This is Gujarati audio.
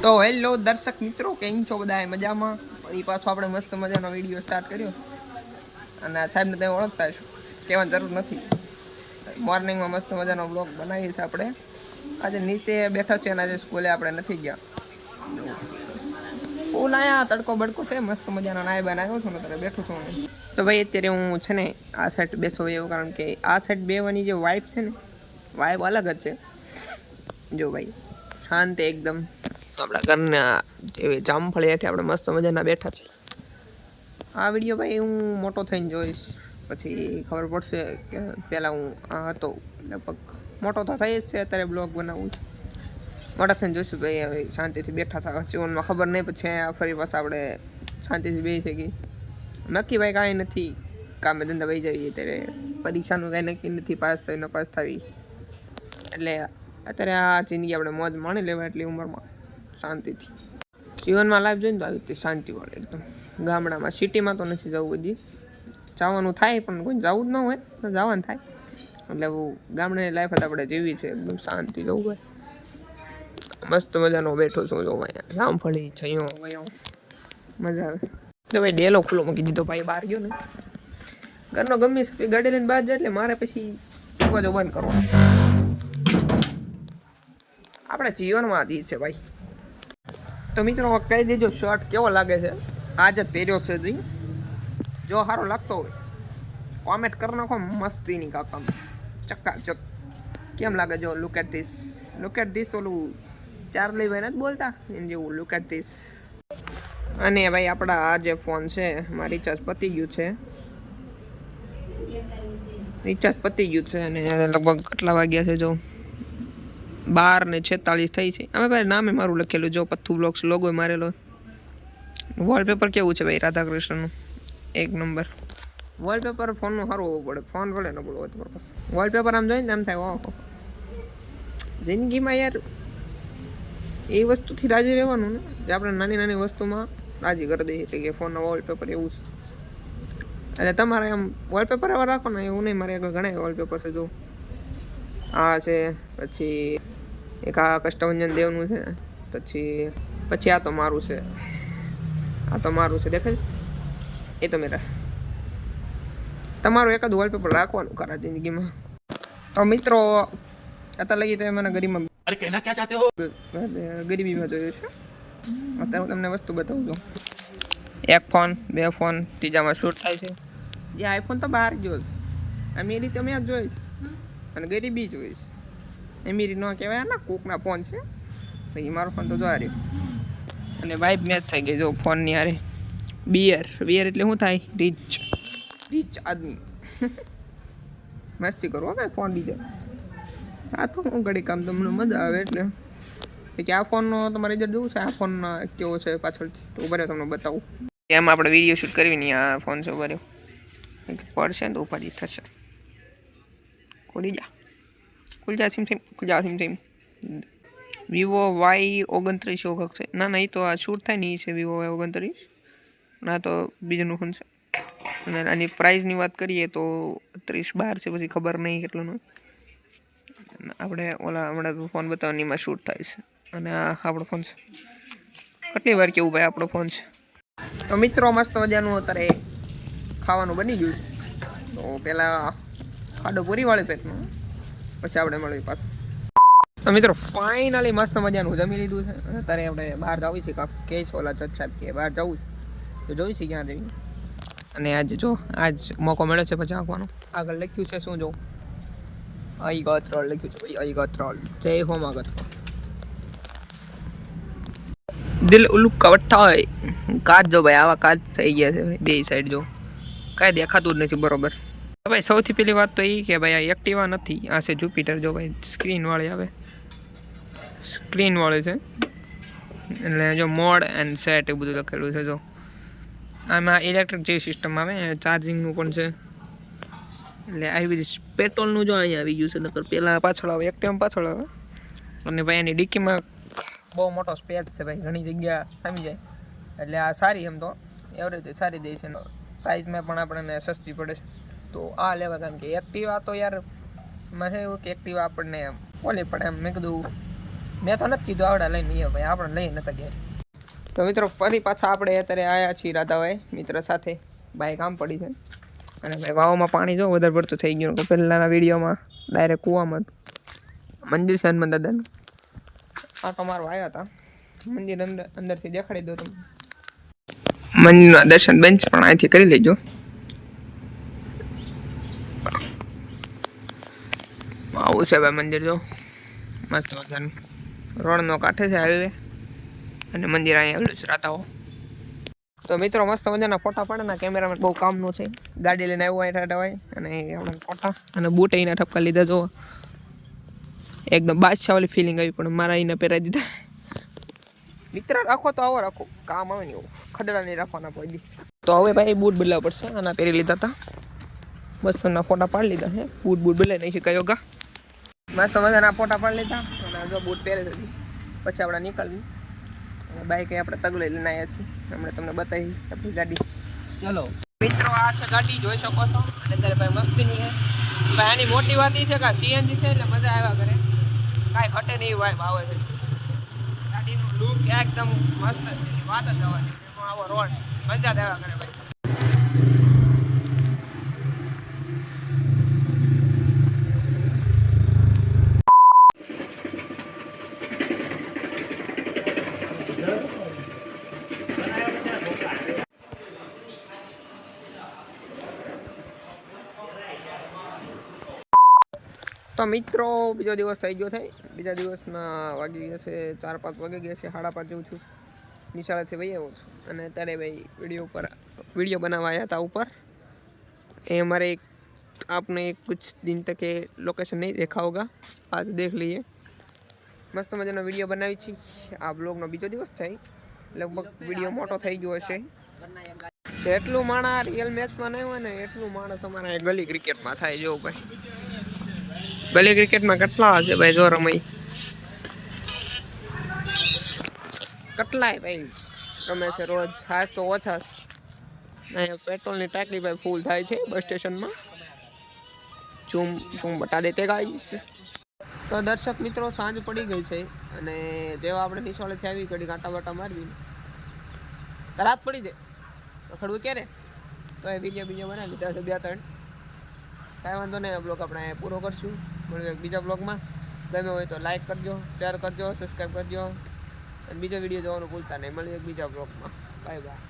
તો હેલો દર્શક મિત્રો, કેમ છો બધા? મજામાં? ફરી પાછો આપણે મસ્ત મજાનો વિડીયો સ્ટાર્ટ કર્યો અને સાહેબને તમે ઓળખતા છો, કહેવાની જરૂર નથી. મોર્નિંગમાં મસ્ત મજાનો બ્લોગ બનાવીએ છીએ આપણે. આજે નીચે બેઠા છે અને આજે સ્કૂલે આપણે નથી ગયા. ફૂલ આયા તડકો બડકો છે, મસ્ત મજાનો નાય બનાવ્યો છું ને ત્યારે બેઠું છું. તો ભાઈ અત્યારે હું છે ને આ સાઈડ બેસો એવું, કારણ કે આ સાઈડ બેવાની જે વાઇબ છે ને, વાઇબ અલગ જ છે. જો ભાઈ શાંતિ એકદમ, આપણા ઘરના એવી જામફળી હેઠે આપણે મસ્ત મજાના બેઠા છે. આ વિડીયો ભાઈ હું મોટો થઈને જોઈશ, પછી ખબર પડશે કે પહેલાં હું આ હતો. લગભગ મોટો તો થઈ જ છે, અત્યારે બ્લોગ બનાવું છું. મોટા થઈને જોઈશું ભાઈ. હવે શાંતિથી બેઠા હતા, જીવનમાં ખબર નહીં, પછી ફરી પાછા આપણે શાંતિથી બેસી શકીએ. નક્કી ભાઈ કાંઈ નથી, કામે ધંધા વહી જઈએ ત્યારે પરીક્ષાનું કાંઈ નક્કી નથી, પાસ થઈને પાસ થવી. એટલે અત્યારે આ જિંદગી આપણે મોજ માણી લેવા એટલી ઉંમરમાં શાંતિથી. જીવનમાં લાઈફ જોઈને તો આવી રીતે શાંતિ મળે એકદમ. ગામડામાં, સિટીમાં તો નથી જવું, હજી જવાનું થાય પણ કોઈ જવું જ ન હોય તો જવાનું થાય. એટલે ગામડાની લાઈફ જ આપણે જીવી છે, એકદમ શાંતિ જવું હોય. મસ્ત મજાનો બેઠો છું, જો અહીંયા જામફળી છયો વયો મજા આવે. તો ભાઈ ડેલો ખુલ્લો મૂકી દીધો, ભાઈ બહાર ગયો ને ઘરનો ગમે ગાડી લઈને બહાર જાય એટલે મારે પછી દરવાજો બંધ કરવાનો. આપણે જીવનમાં આદિ છે ભાઈ. તો મિત્રો કહી દેજો શર્ટ કેવો લાગે છે, આજ જ પહેર્યો છે. જો સારો લાગતો હોય કોમેન્ટ કરી નાખો, મસ્તીની કાકા ચક્કાચક. કેમ લાગે? જો લુક એટ ધીસ. ઓલું ચાર્લી ભાઈ નથી બોલતા એમ જેવું લુક એટ ધીસ. અને ભાઈ આપણા આ જે ફોન છે, મારું રિચાર્જ પતી ગયું છે. અને લગભગ કેટલા વાગ્યા છે જો 12:46 થઈ છે. અમે ભાઈ નામે મારું લખેલું, જો પથ્થુ બ્લોગ્સ લોગો મારેલો. વોલપેપર કેવું છે ભાઈ? રાધાકૃષ્ણનું એક નંબર વોલપેપર. ફોનનું સારું હોવું પડે, ફોન ભલે ન બોલવો તો વોલપેપર આમ જોઈને એમ થાય ઓહો. જિંદગીમાં યાર એ વસ્તુથી રાજી રહેવાનું ને, જે આપણે નાની નાની વસ્તુમાં રાજી કરી દઈએ. એટલે કે ફોનનો વોલપેપર એવું છે. એટલે તમારે આમ વોલપેપર એવા રાખો ને, એવું નહીં. મારે આગળ ઘણા વોલપેપર છે, જો આ છે, પછી એક આ કષ્ટભંજન દેવનું છે, પછી આ તો મારું છે. દેખાય એ તો મેરા. તમારું એકાદ વોલપેપર રાખવાનું ખરા જિંદગીમાં. તો મિત્રો અત્યારે લગી તમે મને ગરીબમાં ગરીબીમાં જોયું છે. અત્યારે હું તમને વસ્તુ બતાવું છું. એક ફોન, બે ફોન, ત્રીજામાં શૂટ થાય છે. જે આઈફોન તો બહાર ગયો છે, અમીરી તમે જ જોઈશ અને ગરીબી જોઈશ. અમીરી ન કહેવાય ને, કોકના ફોન છે. પછી મારો ફોન તો જો રહ્યો. અને વાઇબ મેચ થઈ ગઈ જો ફોનની હારે. બિયર એટલે શું થાય? રીચ આદમી. મસ્તી કરો ભાઈ, ફોન ડીજે. આ તો હું ઘડી કામ તમને મજા આવે એટલે કે આ ફોનનો તમારે રિઝલ્ટ જોવું છે. આ ફોન કેવો છે પાછળથી તો ઉભા તમને બતાવું. એમ આપણે વિડીયો શૂટ કરવી નહીં. આ ફોન છે ઉભા પડશે ને તો ઉપાધિ થશે. ખુલ જા સિમ. વિવો Y29 વખત છે. ના એ તો આ શૂટ થાય ને, એ છે વિવો Y29. ના તો બીજું ફોન છે. અને આની પ્રાઇસની વાત કરીએ તો 30-12 છે, પછી ખબર નહીં કેટલું. આપણે ઓલા હમણાં ફોન બતાવવાની એમાં શૂટ થાય છે. અને આ આપણો ફોન છે. કેટલી વાર કેવું ભાઈ આપણો ફોન છે. તો મિત્રો મસ્ત મજાનું અત્યારે ખાવાનું બની ગયું. તો પહેલાં ખાડો પૂરી વાળે પેટનું, પછી આપણે મળીએ પાછું. તો મિત્રો ફાઇનલી મસ્ત મજાનું જમી લીધું છે. અત્યારે આપણે બહાર જવું છે. કાંક કે છે ઓલા જજ સાહેબ કે બહાર જવું તો જોઈ છે ક્યાં જઈએ. અને આજ મોકો મળ્યો છે પછી આંકવાનો. આગળ લખ્યું છે શું જો અઈગત્રોળ લખ્યું છે ભાઈ. અઈગત્રોળ જય હો માગત્રોળ. દિલ ઉલ્લુ કવઠા હોય. કાચ જો ભાઈ, આવા કાચ થઈ ગયા છે ભાઈ બે સાઈડ. જો કાંઈ દેખાતું જ નથી બરોબર. ભાઈ સૌથી પહેલી વાત તો એ કે ભાઈ આ એક્ટિવા નથી, આ છે જુપિટર. જો ભાઈ સ્ક્રીનવાળી આવે, સ્ક્રીનવાળી છે. એટલે જો મોડ એન્ડ સેટ એવું બધું લખેલું છે. જો આમાં ઇલેક્ટ્રિક જેવી સિસ્ટમ આવે, ચાર્જિંગનું પણ છે. એટલે આવી બધી પેટ્રોલનું જો અહીંયા આવી ગયું છે. નકર પહેલાં પાછળ આવે, એક્ટિવામાં પાછળ આવે. અને ભાઈ એની ડિક્કીમાં બહુ મોટો સ્પેસ છે ભાઈ, ઘણી જગ્યા થમી જાય. એટલે આ સારી, એમ તો એવરેજ સારી દે છે. પ્રાઇસમાં પણ આપણને સસ્તી પડે છે. તો આ લેવા, કારણ કે એક્ટિવા તો યાર એમાં છે એવું કે એક્ટિવા આપણને ઓલી પડે એમ. મેં કીધું મેં તો નથી કીધું આવડા લઈને લઈએ ભાઈ, આપણે લઈ નતા ગયા. તો મિત્રો ફરી પાછા આપણે અત્યારે આવ્યા છીએ રાધાભાઈ મિત્ર સાથે. ભાઈ કામ પડી છે અને ભાઈ વાવમાં પાણી જો વધારે પડતું થઈ ગયું. પહેલાના વિડીયોમાં ડાયરેક્ટ કૂવામાં મંદિર છે હનુમાન દાદાનું. આ તો મારો આવ્યા હતા મંદિર અંદરથી દેખાડી દો તમે. મંદિરના દર્શન બેન્ચ પણ અહીંથી કરી લેજો. આવું છે ભાઈ મંદિર જો મસ્ત મજાનું. રોડનો કાંઠે છે હાઈવે અને મંદિર અહીંયા આવેલું છે રાતાઓ. તો મિત્રો મસ્ત મજાના ફોટા પાડે. કેમેરામેન બહુ કામનો છે. ગાડી લઈને આવ્યો અહીં રાધાભાઈ અને આપણે ફોટા અને બૂટ અહીંના ઠપકા લીધા જો. એકદમ બાદશાહ વાળી ફિલિંગ આવી પણ મારા અહીંને પહેરાવી દીધા. મિત્ર રાખો તો આવો રાખો, કામ આવે ને એવું, ખદડા નહીં રાખવાના કોઈ. તો હવે ભાઈ બૂટ બદલાવવા પડશે. આના પહેરી લીધા હતા, મસ્તના ફોટા પાડી લીધા છે. બૂટ બદલાઈ નહીં શીખાયો ગા. મસ્ત મજાના ફોટા પાડી લીધા અને જો બૂટ પહેરે છે. પછી આપણે નીકળવી અને બાઈક આપણે તગડે લઈને આવ્યા છીએ. હમણાં તમને બતાવી આપણી ગાડી. ચલો મિત્રો આ છે ગાડી, જોઈ શકો છો. અને અત્યારે ભાઈ મસ્તીની છે ભાઈ. આની મોટી વાત એ છે કે સીએનજી છે એટલે મજા આવ્યા કરે, કાંઈ ઘટે નહીં વાઇબ આવે છે. ગાડીનું લુક એકદમ મસ્ત છે, વાત જ આવવાની. આવો રોડ મજા જ આવ્યા કરે ભાઈ. તો મિત્રો બીજો દિવસ થઈ ગયો છે. બીજા દિવસના વાગી ગયા છે 4-5 વાગી ગયા છે, 5:30 જેવું છું. નિશાળેથી વહી આવ્યો છું અને અત્યારે ભાઈ वीडियो बनावा आया था ऊपर. ये हमारे आपने कुछ दिन तक ये लोकेशन नहीं देखा होगा, आज देख लिए. मस्त मजानो वीडियो बनावी छी. આ બ્લોગનો બીજો દિવસ છે, લગભગ વિડીયો મોટો થઈ ગયો હશે. જેટલું માણસ રિયલ મેચમાં નહીં હોય ને એટલું માણસ અમારા ગલી ક્રિકેટમાં થાય. જો ભાઈ ગલી ક્રિકેટમાં કેટલા હશે ભાઈ, જો રમાઈ કેટલાય ભાઈ રમે છે રોજ. આજ તો ઓછા અહીંયા પેટ્રોલની ટાંકી ભાઈ ફૂલ થાય છે બસ સ્ટેશનમાં. ઝૂમ બતા દેતે ગાઈસ. તો દર્શક મિત્રો સાંજ પડી ગઈ છે અને જેવા આપણે નિશાળેથી આવી ઘડી કાંટા બાટા મારવી રાત પડી જાય તો ખડવું ક્યારે તો એ બીજો બનાવી લીધા છે 2-3. કાંઈ વાંધો નહીં, બ્લોગ આપણે પૂરો કરશું. મળીએ બીજા બ્લોગમાં. ગમે હોય તો લાઈક કરજો, શેર કરજો, સબસ્ક્રાઈબ કરજો અને બીજો વિડીયો જોવાનું ભૂલતા નહીં. મળીએ બીજા બ્લોગમાં. Bye bye.